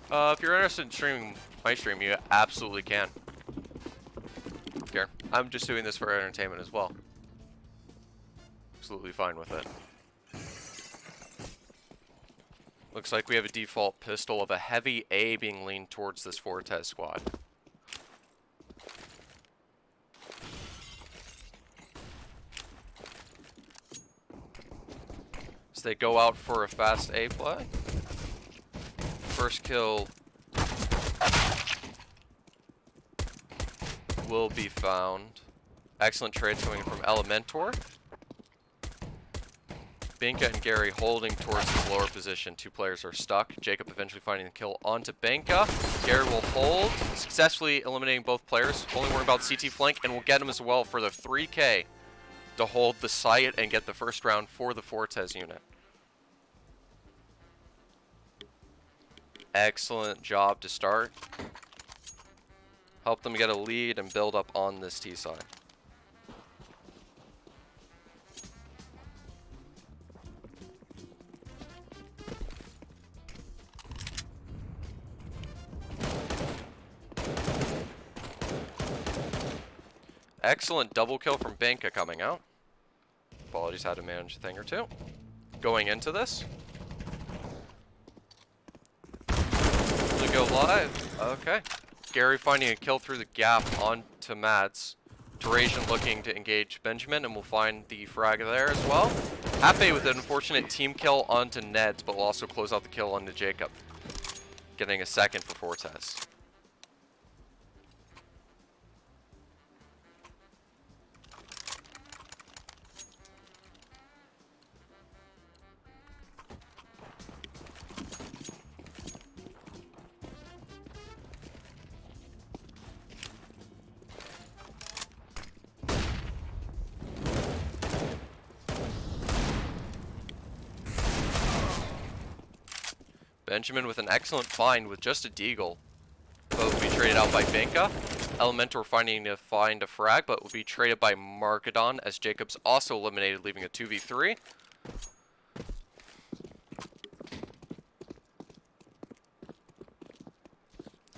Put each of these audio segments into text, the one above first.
If you're interested in streaming my stream, you absolutely can. Here, I'm just doing this for entertainment as well. Absolutely fine with it. Looks like we have a default pistol of a heavy A being leaned towards this Fortes squad. So they go out for a fast A play. First kill will be found. Excellent trades coming from Elementor. Benka and Gary holding towards his lower position. Two players are stuck. Jacob eventually finding the kill onto Benka. Gary will hold, successfully eliminating both players. Only worrying about CT flank, and will get him as well for the 3K to hold the site and get the first round for the Fortes unit. Excellent job to start. Help them get a lead and build up on this T side. Excellent double kill from Benka coming out. Apologies, had to manage a thing or two. Going into this. We go live. Okay. Gary finding a kill through the gap onto Mads. Terasian looking to engage Benjamin, and we'll find the frag there as well. Happy with an unfortunate team kill onto Neds, but will also close out the kill onto Jacob. Getting a second for Fortes. Benjamin with an excellent find with just a deagle. But will be traded out by Benka. Elementor finding to find a frag, but will be traded by Markadon as Jacob's also eliminated, leaving a 2v3.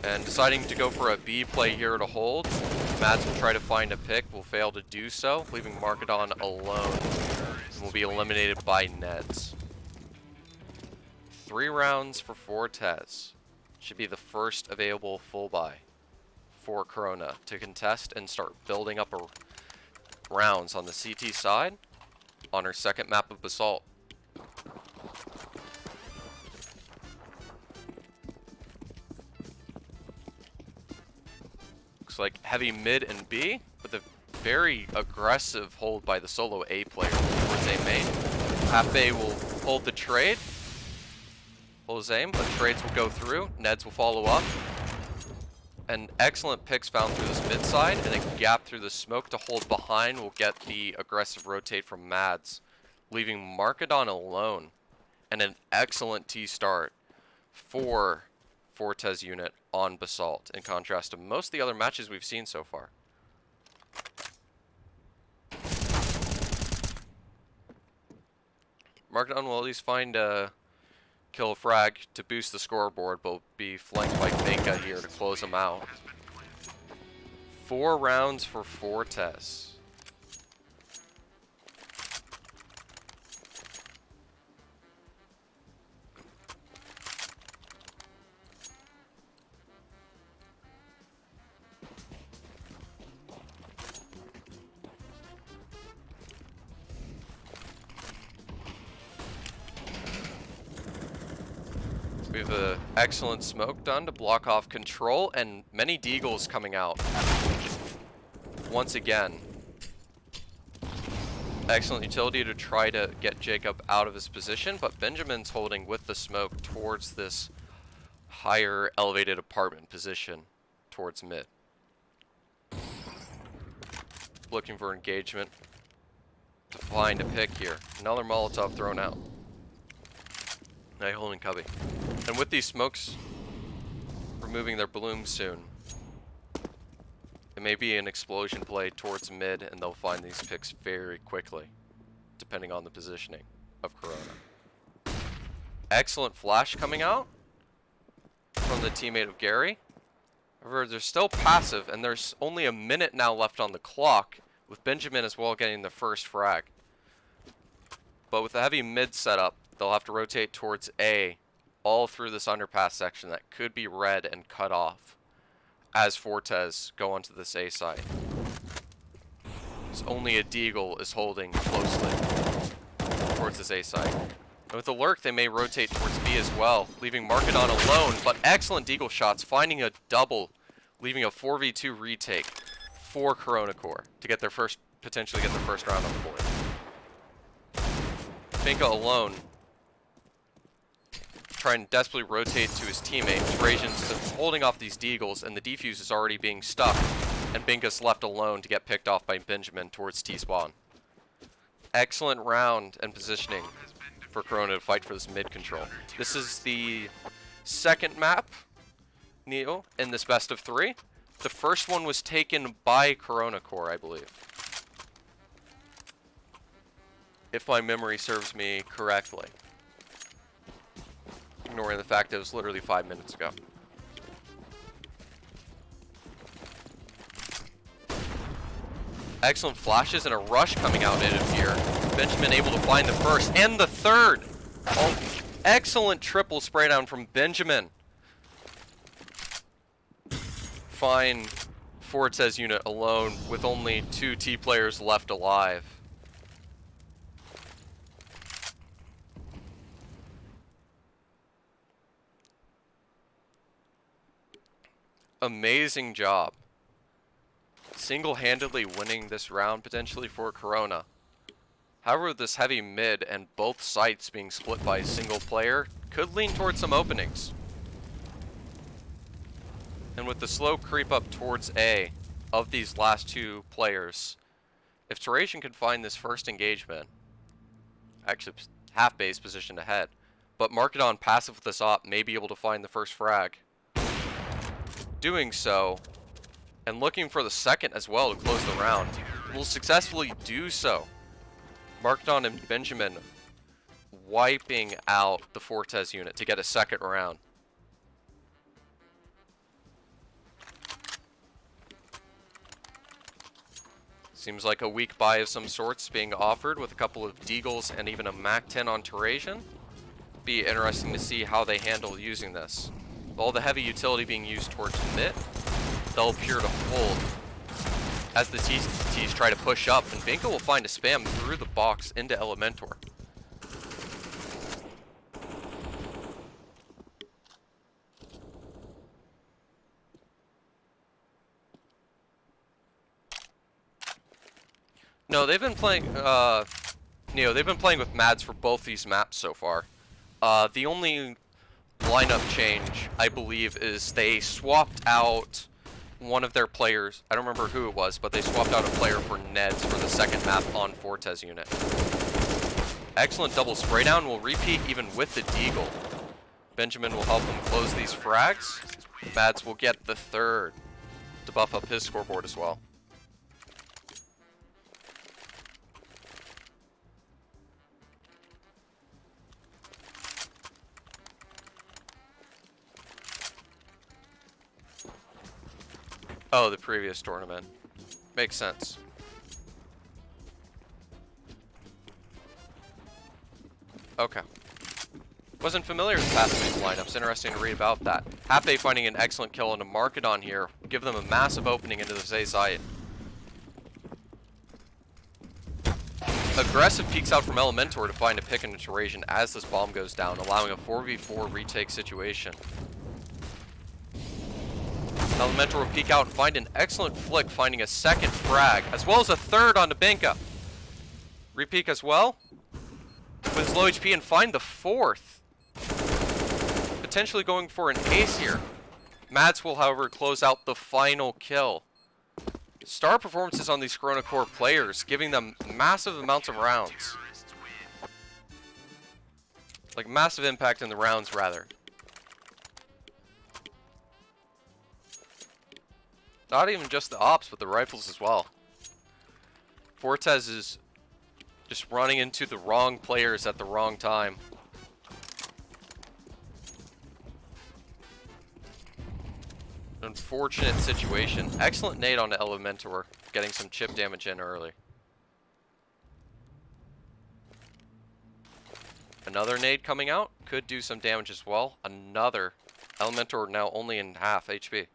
And deciding to go for a B play here to hold. Mads will try to find a pick, will fail to do so, leaving Markadon alone. And will be eliminated by Neds. 3 rounds for Fortes. Should be the first available full buy for Corona to contest and start building up rounds on the CT side on our second map of Basalt. Looks like heavy mid and B with a very aggressive hold by the solo A player towards A main. Half A will hold the trade. Hold his aim, but trades will go through. Neds will follow up. And excellent picks found through this mid side, and a gap through the smoke to hold behind will get the aggressive rotate from Mads, leaving Markadon alone. And an excellent T start for Fortes unit on Basalt, in contrast to most of the other matches we've seen so far. Markadon will at least find a kill frag to boost the scoreboard, but will be flanked by Benka here to close him out. 4 rounds for Fortes. We have an excellent smoke done to block off control, and many deagles coming out. Once again. Excellent utility to try to get Jacob out of his position, but Benjamin's holding with the smoke towards this higher elevated apartment position towards mid. Looking for engagement to find a pick here. Another Molotov thrown out. Night holding cubby. And with these smokes removing their bloom soon, it may be an explosion play towards mid, and they'll find these picks very quickly, depending on the positioning of Corona. Excellent flash coming out from from the teammate of Gary. However, they're still passive, and there's only a minute now left on the clock, with Benjamin as well getting the first frag. But with a heavy mid setup, they'll have to rotate towards A, all through this underpass section that could be red and cut off as Fortes go onto this A side. So only a Deagle is holding closely towards this A side. And with the lurk, they may rotate towards B as well, leaving Markedon alone, but excellent Deagle shots, finding a double, leaving a 4v2 retake for CoronaCore to get their first, potentially get their first round on the board. Finka alone, trying to desperately rotate to his teammate. Trajan's holding off these Deagles, and the defuse is already being stuck, and Binka's left alone to get picked off by Benjamin towards T-spawn. Excellent round and positioning for Corona to fight for this mid control. This is the second map, Neo, in this best of 3. The first one was taken by CoronaCore, I believe, if my memory serves me correctly. Ignoring the fact it was literally 5 minutes ago. Excellent flashes and a rush coming out in here. Benjamin able to find the first and the third. Oh, excellent triple spray down from Benjamin. Fine Fortes unit alone with only 2 T players left alive. Amazing job. Single-handedly winning this round potentially for Corona. However, this heavy mid and both sites being split by a single player could lean towards some openings. And with the slow creep up towards A of these last 2 players, if Terration could find this first engagement, actually half base positioned ahead, but Markedon passive with this op may be able to find the first frag. Doing so, and looking for the second as well to close the round, will successfully do so. Markedon and Benjamin wiping out the Fortes unit to get a second round. Seems like a weak buy of some sorts being offered with a couple of Deagles and even a Mac-10 on Terration. Be interesting to see how they handle using this. With all the heavy utility being used towards mid, they'll appear to hold as the TTs try to push up, and Binka will find a spam through the box into Elementor. No, they've been playing, Neo, they've been playing with Mads for both these maps so far. The only lineup change, I believe, is they swapped out one of their players. I don't remember who it was, but they swapped out a player for Neds for the second map on Fortes unit. Excellent double spray down will repeat even with the Deagle. Benjamin will help him close these frags. Mads will get the third to buff up his scoreboard as well. Oh, the previous tournament. Makes sense. Okay. Wasn't familiar with Passive's lineups. Interesting to read about that. Hape finding an excellent kill on a Markedon here. Give them a massive opening into the A side. Aggressive peeks out from Elementor to find a pick into Terration as this bomb goes down, allowing a 4v4 retake situation. Elementor will peek out and find an excellent flick, finding a second frag, as well as a third onto Binka. Repeek as well, with his low HP, and find the fourth. Potentially going for an ace here. Mads will, however, close out the final kill. Star performances on these CoronaCore players, giving them massive amounts of rounds. Like, massive impact in the rounds, rather. Not even just the ops, but the rifles as well. Fortes is just running into the wrong players at the wrong time. Unfortunate situation. Excellent nade on the Elementor, getting some chip damage in early. Another nade coming out, could do some damage as well. Another Elementor now only in half HP.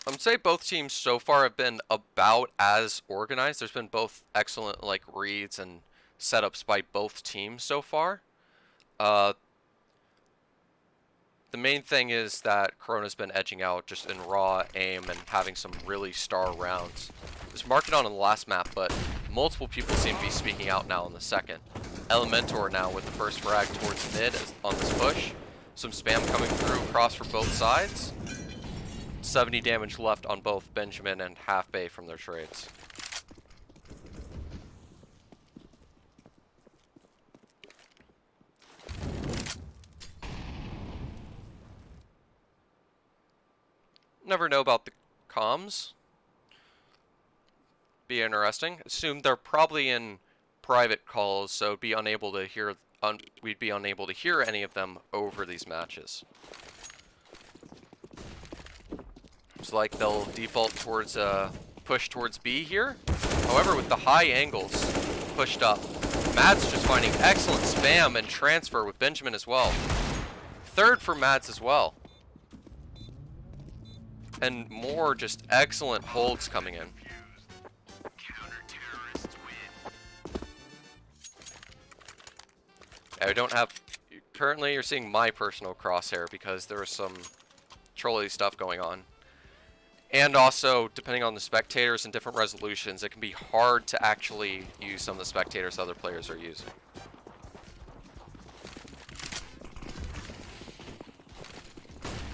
I'd say both teams so far have been about as organized. There's been both excellent like reads and setups by both teams so far. The main thing is that Corona's been edging out just in raw aim and having some really star rounds. It was marked on the last map, but multiple people seem to be speaking out now in the second. Elementor now with the first frag towards mid on this push. Some spam coming through across for both sides. 70 damage left on both Benjamin and Half Bay from their trades. Never know about the comms. Be interesting. Assume they're probably in private calls, so be unable to hear. We'd be unable to hear any of them over these matches. Looks like they'll default towards push towards B here. However, with the high angles pushed up, Mads just finding excellent spam and transfer with Benjamin as well. Third for Mads as well. And more just excellent holds coming in. I don't have... Currently, you're seeing my personal crosshair because there was some trolly stuff going on. And also, depending on the spectators and different resolutions, it can be hard to actually use some of the spectators other players are using.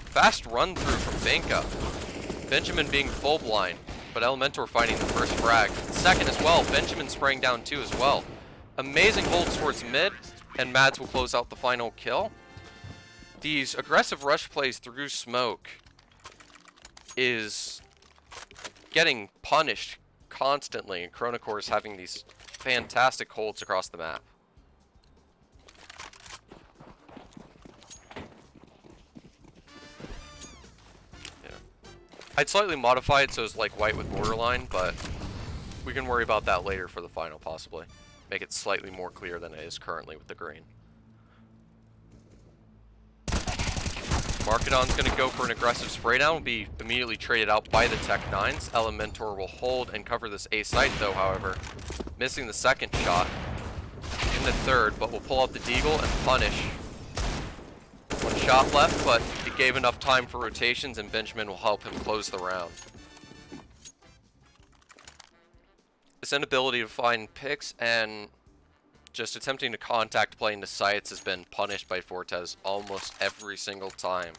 Fast run through from Banka. Benjamin being full blind, but Elementor finding the first frag. Second as well, Benjamin spraying down two as well. Amazing holds towards mid, and Mads will close out the final kill. These aggressive rush plays through smoke is getting punished constantly, and CoronaCore is having these fantastic holds across the map. I'd slightly modify it so it's like white with borderline, but we can worry about that later for the final, possibly. Make it slightly more clear than it is currently with the green. Markedon's going to go for an aggressive spray down, will be immediately traded out by the Tech 9s. Elementor will hold and cover this A site though, however. Missing the second shot in the third, but will pull out the Deagle and punish. One shot left, but it gave enough time for rotations, and Benjamin will help him close the round. His inability to find picks and just attempting to contact play into sites has been punished by Fortes almost every single time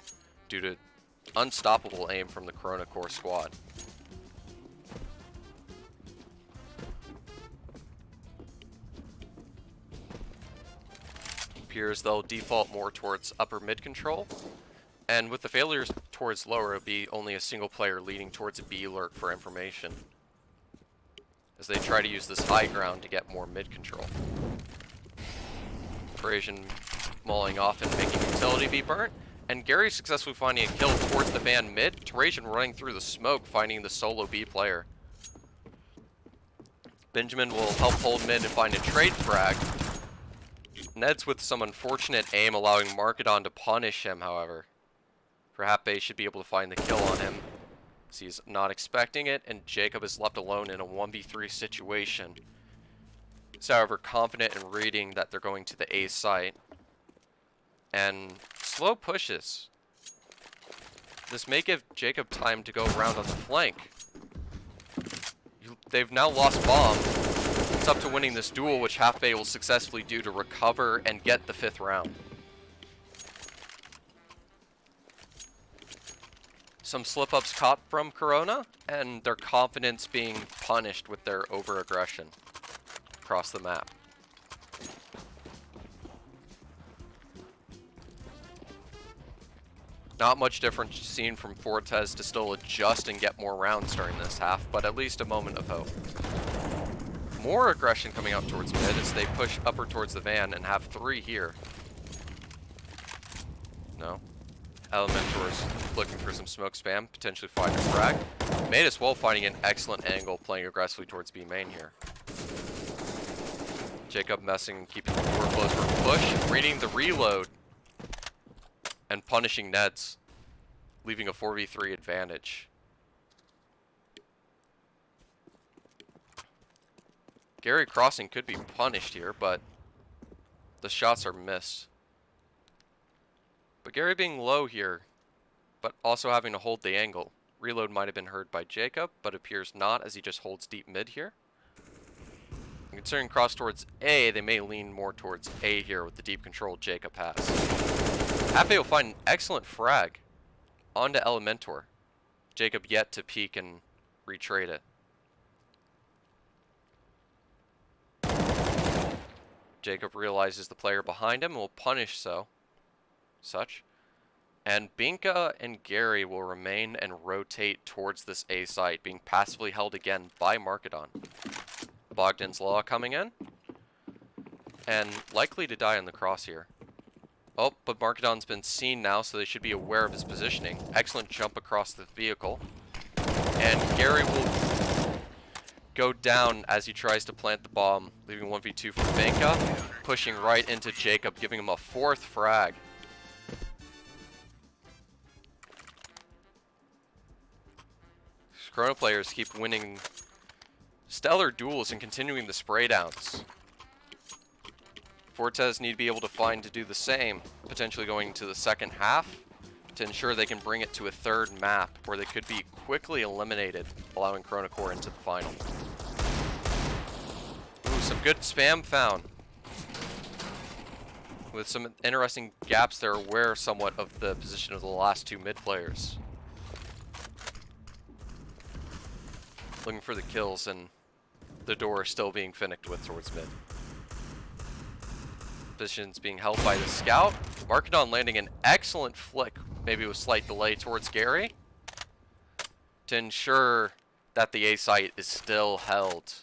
due to unstoppable aim from the CoronaCore squad. Appears they'll default more towards upper mid control, and with the failures towards lower, it'll be only a single player leading towards a B lurk for information, as they try to use this high ground to get more mid control. Parisian mauling off and making utility be burnt, and Gary successfully finding a kill towards the van mid. Parisian running through the smoke, finding the solo B player. Benjamin will help hold mid and find a trade frag. Ned's with some unfortunate aim, allowing Markedon to punish him, however. Perhaps should be able to find the kill on him, as he's not expecting it, and Jacob is left alone in a 1v3 situation. He's, however, confident in reading that they're going to the A site. And slow pushes. This may give Jacob time to go around on the flank. They've now lost bomb. It's up to winning this duel, which Half Bay will successfully do to recover and get the 5th round. Some slip-ups caught from Corona, and their confidence being punished with their over-aggression across the map. Not much difference seen from Fortes to still adjust and get more rounds during this half, but at least a moment of hope. More aggression coming out towards mid as they push upper towards the van and have 3 here. No. Elementor's looking for some smoke spam, potentially find a frag. Made as well, finding an excellent angle, playing aggressively towards B main here. Jacob messing, keeping the door closed for push, reading the reload, and punishing Neds, leaving a 4v3 advantage. Gary crossing could be punished here, but the shots are missed. But Gary being low here, but also having to hold the angle. Reload might have been heard by Jacob, but appears not, as he just holds deep mid here. And considering cross towards A, they may lean more towards A here with the deep control Jacob has. Happy will find an excellent frag onto Elementor. Jacob yet to peek and retrade it. Jacob realizes the player behind him and will punish such. And Binka and Gary will remain and rotate towards this A site, being passively held again by Markedon. Bogdan's Law coming in, and likely to die on the cross here. Oh, but Markedon's been seen now, so they should be aware of his positioning. Excellent jump across the vehicle. And Gary will go down as he tries to plant the bomb, leaving 1v2 for Binka, pushing right into Jacob, giving him a 4th frag. Corona players keep winning stellar duels and continuing the spray downs. Fortes need to be able to find to do the same, potentially going to the second half to ensure they can bring it to a 3rd map where they could be quickly eliminated, allowing CoronaCore into the final. Ooh, some good spam found. With some interesting gaps there, aware somewhat of the position of the last 2 mid players. Looking for the kills, and the door still being finished with towards mid. Positions being held by the scout. Markedon landing an excellent flick, maybe with slight delay towards Gary, to ensure that the A site is still held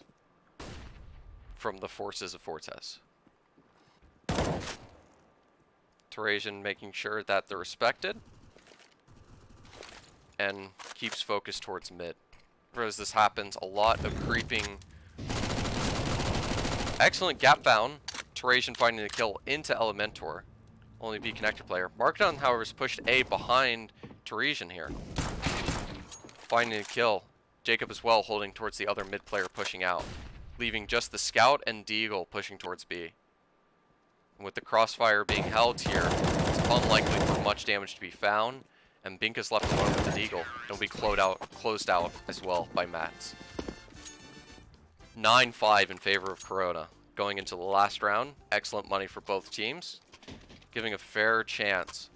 from the forces of Fortes. Teresian making sure that they're respected and keeps focused towards mid. As this happens, a lot of creeping. Excellent gap found. Teresian finding the kill into Elementor. Only B connector player. Markedon, however, is pushed A behind Teresian here. Finding the kill. Jacob as well holding towards the other mid player pushing out. Leaving just the scout and Deagle pushing towards B. And with the crossfire being held here, it's unlikely for much damage to be found. And Binka's left alone with the Deagle. It'll be closed out as well by Mats. 9-5 in favor of Corona. Going into the last round, excellent money for both teams. Giving a fair chance.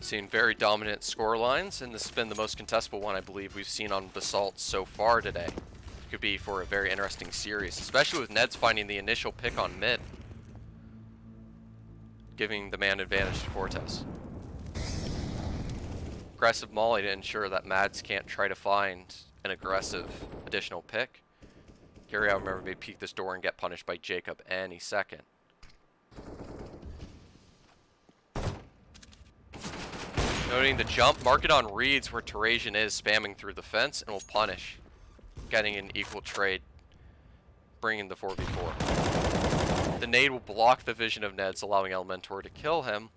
Seeing very dominant score lines, and this has been the most contestable one I believe we've seen on Basalt so far today. Could be for a very interesting series, especially with Neds finding the initial pick on mid, giving the man advantage to Fortes. Aggressive molly to ensure that Mads can't try to find an aggressive additional pick. Gary, I remember, may peek this door and get punished by Jacob any second. Noting the jump, Markedon reads where Teresian is, spamming through the fence, and will punish. Getting an equal trade, bringing the 4v4. The nade will block the vision of Neds, allowing Elementor to kill him,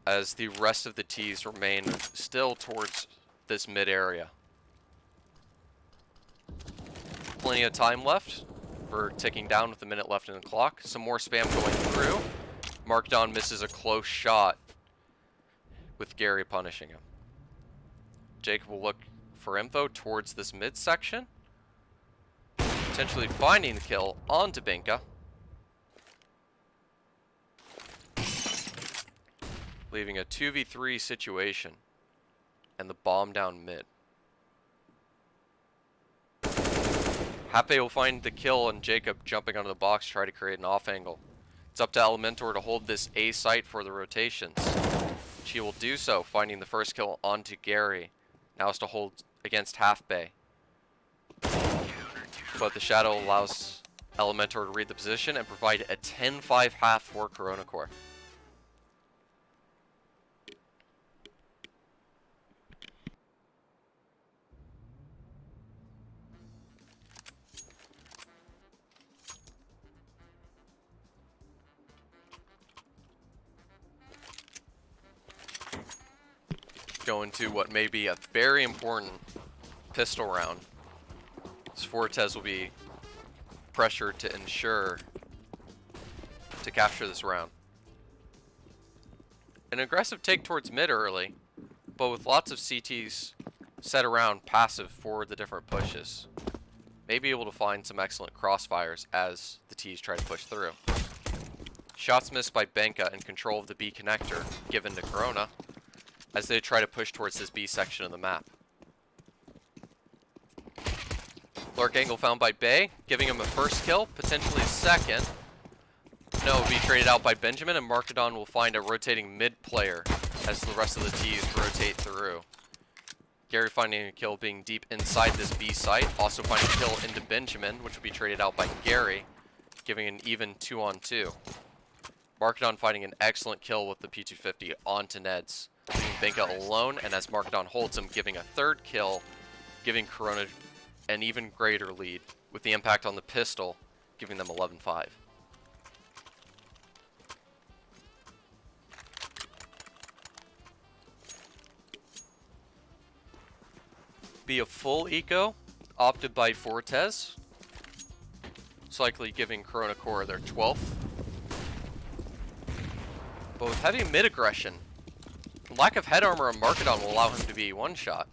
as the rest of the T's remain still towards this mid area. Plenty of time left. We're ticking down with a minute left in the clock. Some more spam going through. Markedon misses a close shot, with Gary punishing him. Jacob will look for info towards this midsection, potentially finding the kill onto Binka, leaving a 2v3 situation and the bomb down mid. Hape will find the kill on Jacob, jumping onto the box to try to create an off angle. It's up to Elementor to hold this A site for the rotations. She will do so, finding the first kill onto Gary. Now is to hold against Half Bay. but the shadow allows Elementor to read the position and provide a 10-5 half for CoronaCore. Go into what may be a very important pistol round. Fortes will be pressured to ensure to capture this round. An aggressive take towards mid early, but with lots of CTs set around passive for the different pushes. May be able to find some excellent crossfires as the Ts try to push through. Shots missed by Benka in control of the B connector given to Corona as they try to push towards this B section of the map. Lurk angle found by Bay, giving him a first kill, potentially a second. No, will be traded out by Benjamin, and Markedon will find a rotating mid player as the rest of the Ts rotate through. Gary finding a kill being deep inside this B site, also finding a kill into Benjamin, which will be traded out by Gary, giving an even 2-on-2. Markedon finding an excellent kill with the P250 onto Neds, leaving Benka alone, and as Markedon holds him, giving a third kill, giving Corona an even greater lead, with the impact on the pistol, giving them 11-5. Be a full eco, opted by Fortes, it's likely giving CoronaCore their 12th. But with heavy mid aggression, lack of head armor on Markedon will allow him to be one-shot.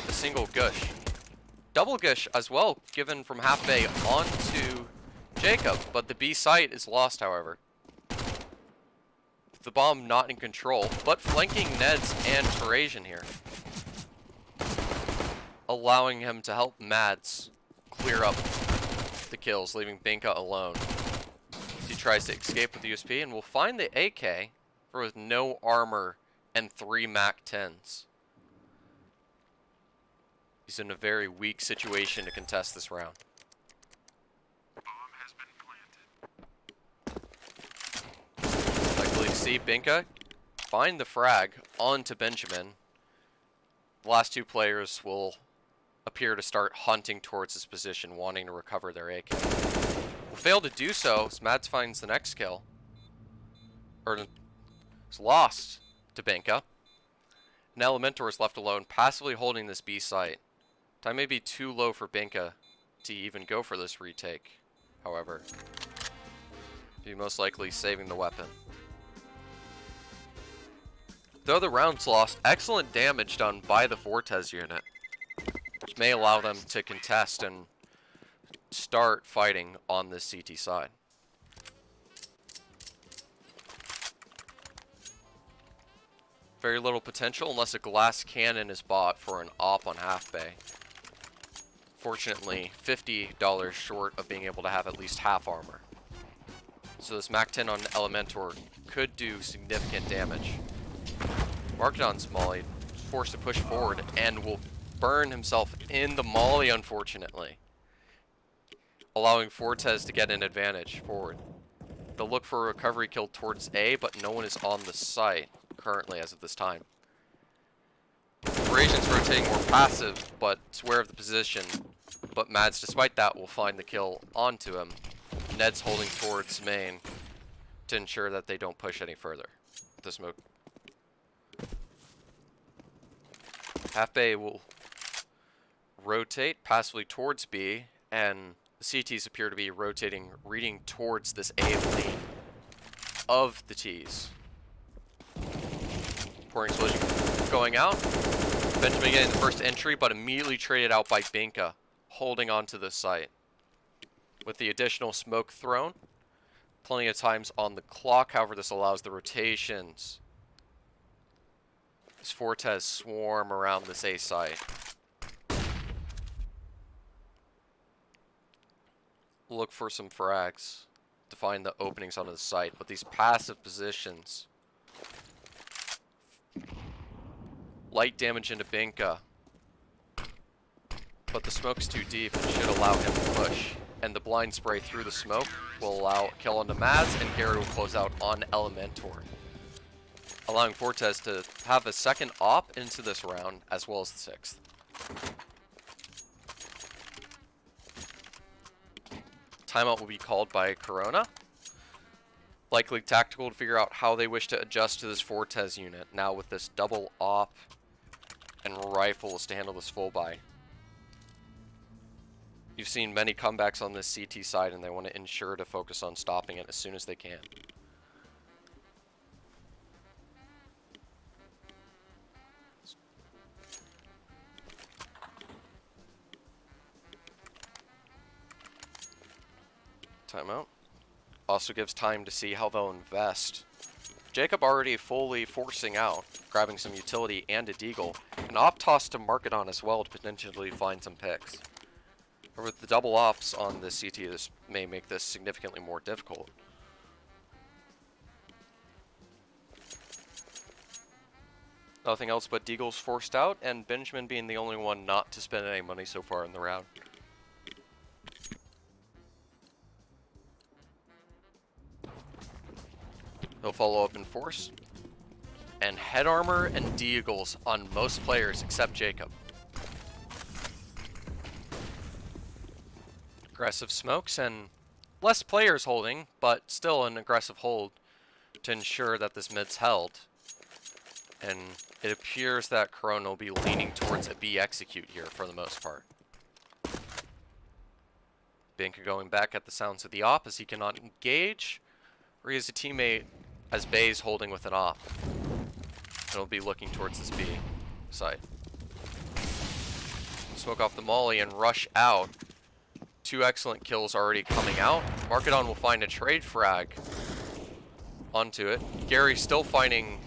A single gush. Double gush as well, given from half bay onto Jacob, but the B site is lost, however. The bomb not in control, but flanking Neds and Terasian here, allowing him to help Mads clear up the kills, leaving Benka alone. He tries to escape with the USP and will find the AK for with no armor and 3 MAC-10s. He's in a very weak situation to contest this round. Likely to see Benka find the frag onto Benjamin. The last two players will appear to start hunting towards this position, wanting to recover their AK. Will fail to do so as Mads finds the next kill. Or is lost to Benka. And Elementor is left alone, passively holding this B site. Time may be too low for Benka to even go for this retake, however. Be most likely saving the weapon. Though the round's lost, excellent damage done by the Fortes unit, which may allow them to contest and start fighting on this CT side. Very little potential unless a glass cannon is bought for an op on half bay. Fortunately, $50 short of being able to have at least half armor. So this MAC-10 on Elementor could do significant damage. Markedon's molly forced to push forward and will burn himself in the molly, unfortunately, allowing Fortes to get an advantage forward. They'll look for a recovery kill towards A, but no one is on the site currently as of this time. Terasian's rotating more passive, but it's aware of the position. But Mads, despite that, will find the kill onto him. Ned's holding towards main to ensure that they don't push any further. The smoke. Half bay will rotate passively towards B, and the CTs appear to be rotating, reading towards this A lane of the Ts. Pouring explosion going out. Benjamin getting the first entry, but immediately traded out by Benka, holding on to the site. With the additional smoke thrown, plenty of times on the clock, however this allows the rotations. As Fortes swarm around this A site. Look for some frags to find the openings onto the site, but these passive positions. Light damage into Benka. but the smoke's too deep and should allow him to push. And the blind spray through the smoke will allow a kill onto Mads, and Gary will close out on Elementor, allowing Fortes to have a second op into this round, as well as the sixth. Timeout will be called by Corona. Likely tactical to figure out how they wish to adjust to this Fortes unit, now with this double op and rifles to handle this full buy. You've seen many comebacks on this CT side, and they want to ensure to focus on stopping it as soon as they can. Timeout. Also gives time to see how they'll invest. Jacob already fully forcing out, grabbing some utility and a deagle. An op toss to mark it on as well to potentially find some picks. Or with the double ops on this CT, this may make this significantly more difficult. Nothing else but deagles forced out, and Benjamin being the only one not to spend any money so far in the round. He'll follow up in force. And head armor and deagles on most players except Jacob. Aggressive smokes and less players holding, but still an aggressive hold to ensure that this mid's held. And it appears that Corona will be leaning towards a B execute here for the most part. Binka going back at the sounds of the op as he cannot engage. Or he has a teammate as Bay's holding with an op. He'll be looking towards this B side. Smoke off the molly and rush out. 2 excellent kills already coming out. Markedon will find a trade frag onto it. Gary still finding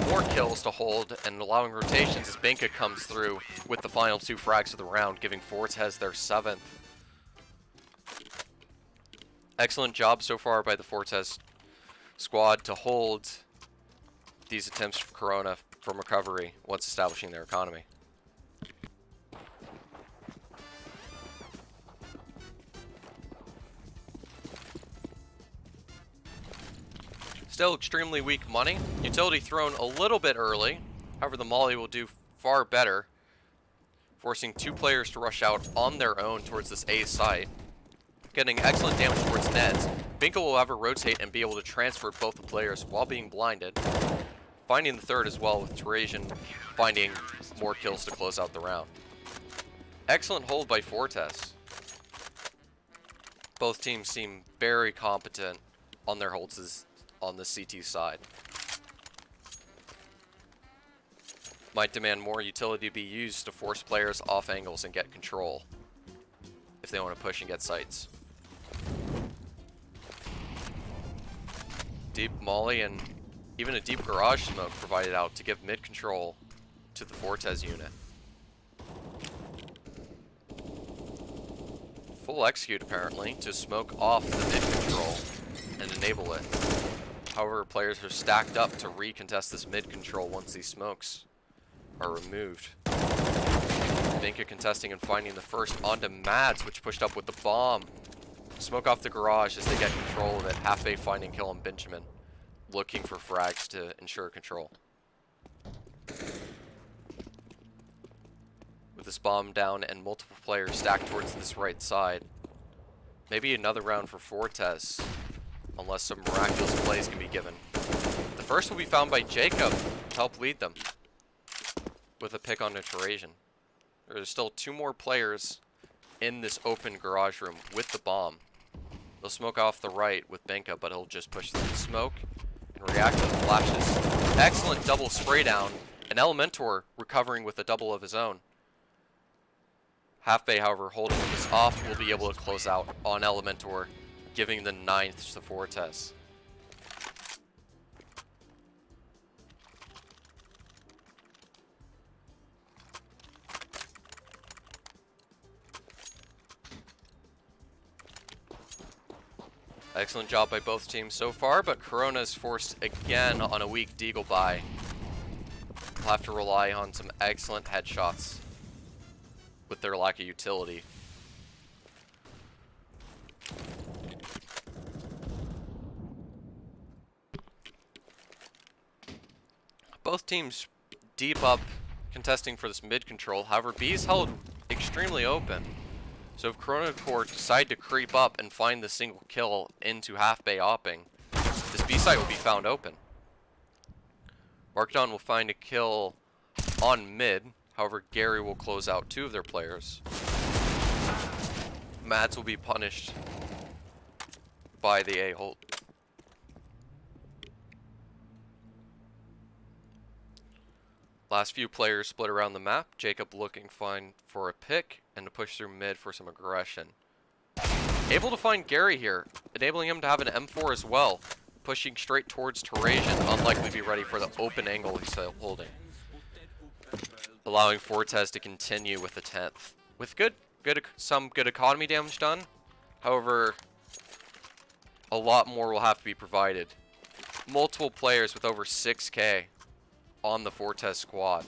more kills to hold and allowing rotations as Binka comes through with the final 2 frags of the round, giving Fortes their 7th. Excellent job so far by the Fortes squad to hold these attempts for Corona from recovery once establishing their economy. Still extremely weak money. Utility thrown a little bit early. However, the molly will do far better, forcing 2 players to rush out on their own towards this A site. Getting excellent damage towards Neds. Binka will ever rotate and be able to transfer both the players while being blinded. Finding the third as well, with Teresian finding more kills to close out the round. Excellent hold by Fortes. Both teams seem very competent on their holds on the CT side. Might demand more utility to be used to force players off angles and get control if they want to push and get sights. Deep molly and even a deep garage smoke provided out to give mid control to the Fortes unit. Full execute apparently to smoke off the mid control and enable it. However, players are stacked up to recontest this mid control once these smokes are removed. Binka contesting and finding the first onto Mads, which pushed up with the bomb. Smoke off the garage as they get control of it. Half A finding kill on Benjamin, looking for frags to ensure control. With this bomb down and multiple players stacked towards this right side, maybe another round for Fortes, unless some miraculous plays can be given. The first will be found by Jacob to help lead them with a pick on a Teresian. There's still 2 more players in this open garage room with the bomb. They'll smoke off the right with Binka, but he'll just push through the smoke and react to the flashes. Excellent double spray down, and Elementor recovering with a double of his own. Half Bay, however, holding this off, will be able to close out on Elementor, giving the 9th to Fortes. Excellent job by both teams so far, but Corona is forced again on a weak deagle buy. We'll have to rely on some excellent headshots with their lack of utility. Both teams deep up contesting for this mid control. However, B's held extremely open. So if CoronaCore decide to creep up and find the single kill into half bay opping, this B site will be found open. Markdown will find a kill on mid. However, Gary will close out 2 of their players. Mads will be punished by the A hold. Last few players split around the map. Jacob looking fine for a pick and to push through mid for some aggression. Able to find Gary here, enabling him to have an M4 as well. Pushing straight towards Terasian, unlikely to be ready for the open angle he's holding. Allowing Fortes to continue with the 10th. With some good economy damage done. However, a lot more will have to be provided. Multiple players with over 6k on the Fortes squad,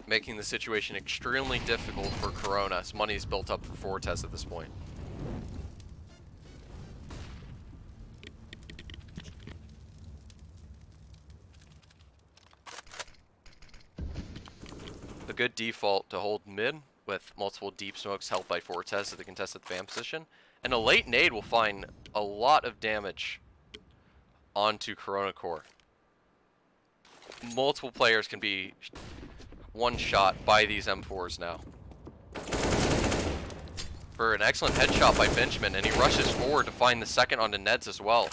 making the situation extremely difficult for Corona as money is built up for Fortes at this point. A good default to hold mid with multiple deep smokes held by Fortes at the contested fan position, and a late nade will find a lot of damage onto CoronaCore. Multiple players can be one shot by these M4s now. For an excellent headshot by Benjamin, and he rushes forward to find the second onto Neds as well,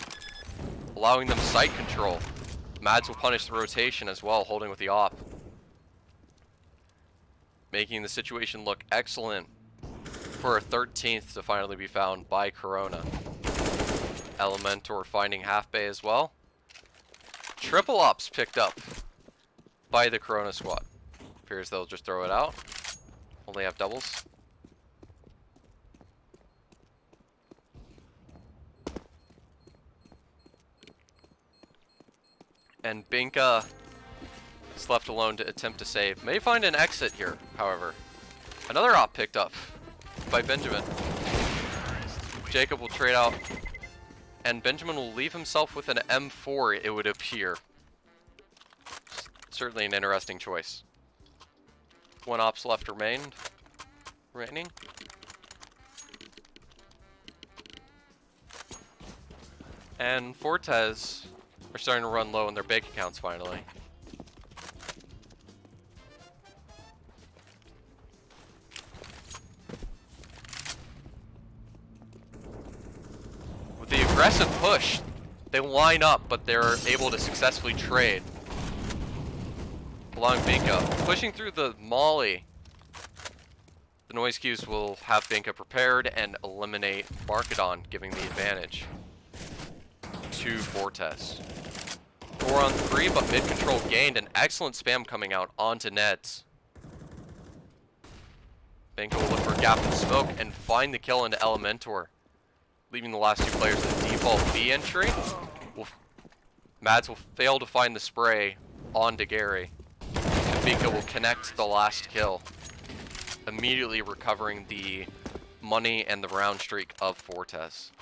allowing them sight control. Mads will punish the rotation as well, holding with the op, making the situation look excellent for a 13th to finally be found by Corona. Elementor finding half bay as well. Triple ops picked up by the Corona squad. Appears they'll just throw it out. Only have doubles. And Binka is left alone to attempt to save. May find an exit here, however. Another op picked up by Benjamin. Jacob will trade out, and Benjamin will leave himself with an M4, it would appear. Certainly an interesting choice. 1 ops left remaining. And Fortes are starting to run low in their bank accounts finally. With the aggressive push, they line up, but they're able to successfully trade. Allowing Binka pushing through the molly. The noise cues will have Binka prepared and eliminate Markedon, giving the advantage to Fortes. 4 on 3, but mid control gained. An excellent spam coming out onto Neds. Binka will look for a gap in smoke and find the kill into Elementor, leaving the last 2 players in the default B entry. Mads will fail to find the spray onto Gary. And Binka will connect the last kill, immediately recovering the money and the round streak of Fortes.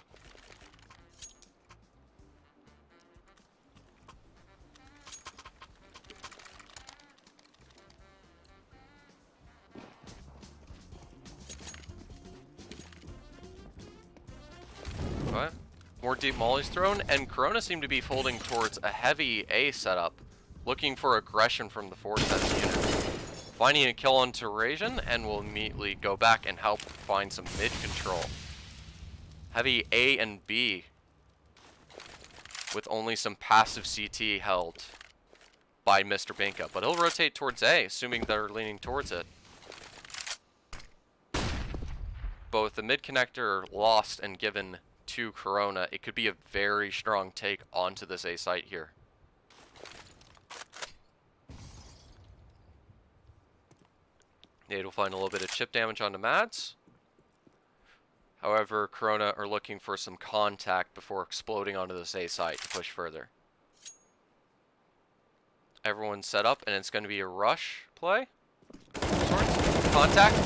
Okay. More deep mollies thrown, and Corona seem to be folding towards a heavy A setup, looking for aggression from the Fortes unit. Finding a kill on Terasian, and will immediately go back and help find some mid control. Heavy A and B, with only some passive CT held by Mr. Binka, but he'll rotate towards A, assuming they're leaning towards it. Both the mid connector lost and given to Corona, it could be a very strong take onto this A site here. Nade will find a little bit of chip damage onto Mads. However, Corona are looking for some contact before exploding onto this A site to push further. Everyone's set up, and it's going to be a rush play. Contact.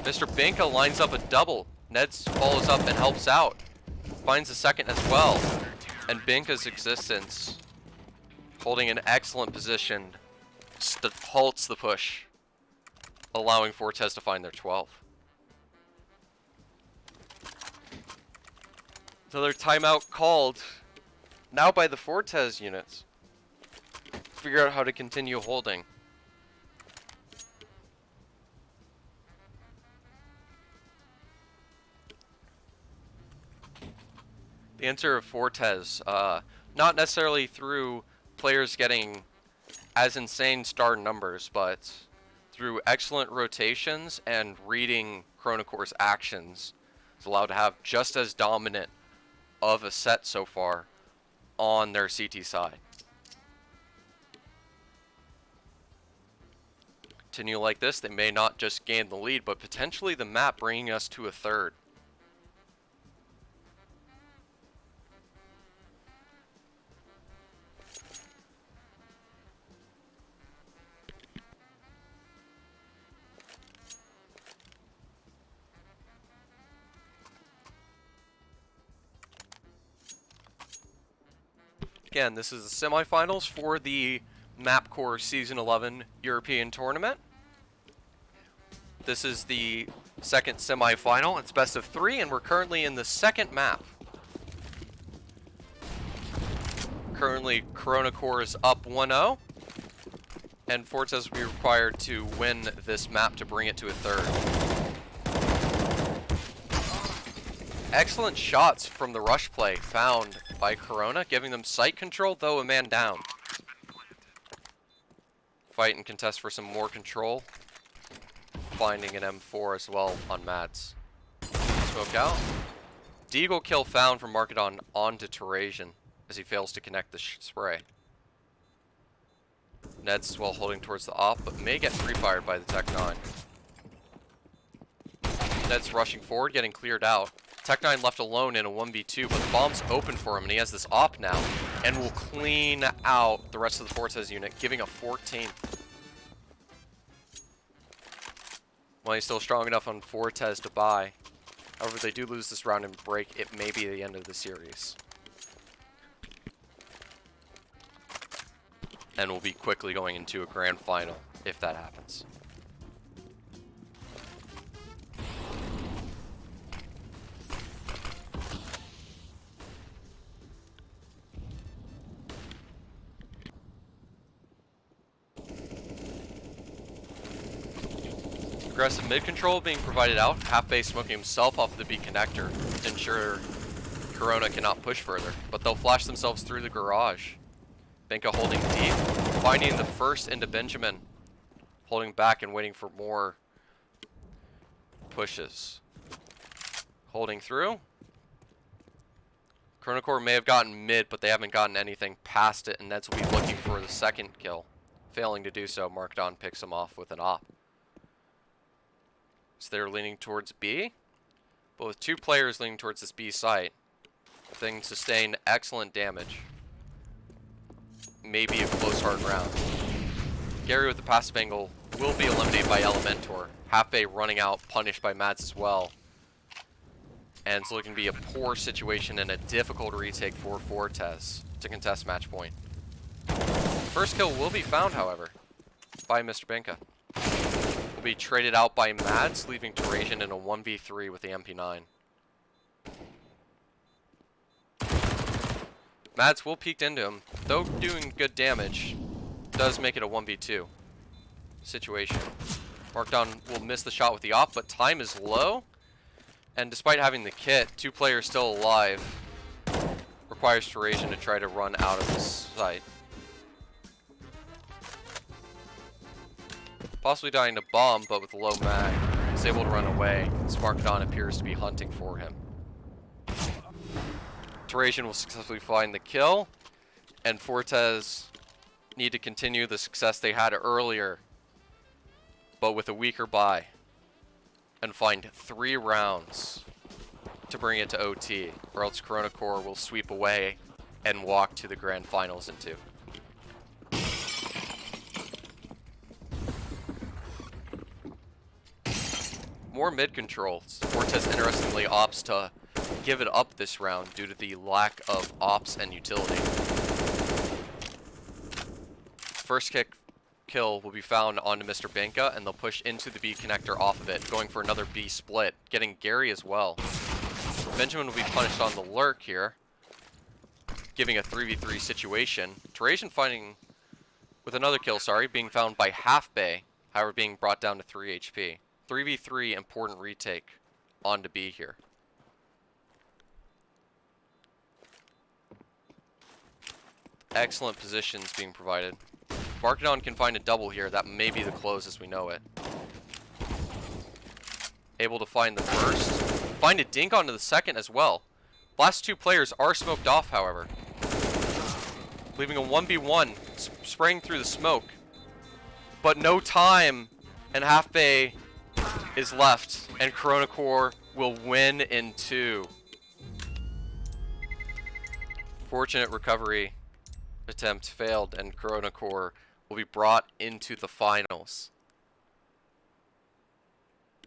Mr. Binka lines up a double. Neds follows up and helps out. Finds a second as well. And Binka's existence, holding an excellent position, halts the push, allowing Fortes to find their 12. Another timeout called, now by the Fortes units. Figure out how to continue holding. The answer of Fortes, not necessarily through players getting as insane star numbers, but through excellent rotations and reading CoronaCore's actions, is allowed to have just as dominant of a set so far on their CT side. Continue like this, they may not just gain the lead, but potentially the map bringing us to a third. Again, this is the semifinals for the Mapcore Season 11 European Tournament. This is the second semifinal. It's best of 3, and we're currently in the second map. Currently, CoronaCore is up 1-0, and Fortes will be required to win this map to bring it to a third. Excellent shots from the rush play found by Corona, giving them site control, though a man down. Fight and contest for some more control. Finding an M4 as well on Mads. Smoke out. Deagle kill found from Markedon onto Terasian as he fails to connect the spray. Ned's well holding towards the op, but may get pre-fired by the Tech 9. Ned's rushing forward, getting cleared out. Tech 9 left alone in a 1v2, but the bomb's open for him, and he has this op now, and will clean out the rest of the Fortes unit, giving a 14. While he's still strong enough on Fortes to buy. However, if they do lose this round and break, it may be the end of the series. And we'll be quickly going into a grand final, if that happens. Aggressive mid-control being provided out. Half-base smoking himself off the B connector to ensure Corona cannot push further. But they'll flash themselves through the garage. Binka holding deep. Finding the first into Benjamin. Holding back and waiting for more pushes. Holding through. CoronaCore may have gotten mid, but they haven't gotten anything past it. And Neds will be looking for the second kill. Failing to do so, Markedon picks him off with an op. So they're leaning towards B, but with 2 players leaning towards this B site, thing sustain excellent damage. Maybe a close hard round. Gary with the passive angle will be eliminated by Elementor. Half-Bay running out, punished by Mads as well. And it's looking to be a poor situation and a difficult retake for Fortes to contest match point. First kill will be found, however, by Mr. Binka. Will be traded out by Mads, leaving Terasian in a 1v3 with the MP9. Mads will peek into him, though doing good damage, does make it a 1v2 situation. Markedon will miss the shot with the op, but time is low, and despite having the kit, 2 players still alive. Requires Terasian to try to run out of this site. Possibly dying to bomb, but with low mag. He's able to run away. Markedon appears to be hunting for him. Terasian will successfully find the kill, and Fortes need to continue the success they had earlier, but with a weaker buy, and find 3 rounds to bring it to OT, or else CoronaCore will sweep away and walk to the grand finals in 2. more mid controls. Fortes interestingly opts to give it up this round due to the lack of ops and utility. First kill will be found onto Mr. Banka, and they'll push into the B connector off of it, going for another B split, getting Gary as well. Benjamin will be punished on the lurk here, giving a 3v3 situation. Terasian finding with another kill, being found by Half Bay, however being brought down to 3 HP. 3v3 important retake onto B here. Excellent positions being provided. Markedon can find a double here. That may be the close as we know it. Able to find the first. Find a dink onto the second as well. Last two players are smoked off, however. Leaving a 1v1, spraying through the smoke. But no time, and Half Bay is left, and CoronaCore will win in 2. Fortunate recovery attempt failed, and CoronaCore will be brought into the finals.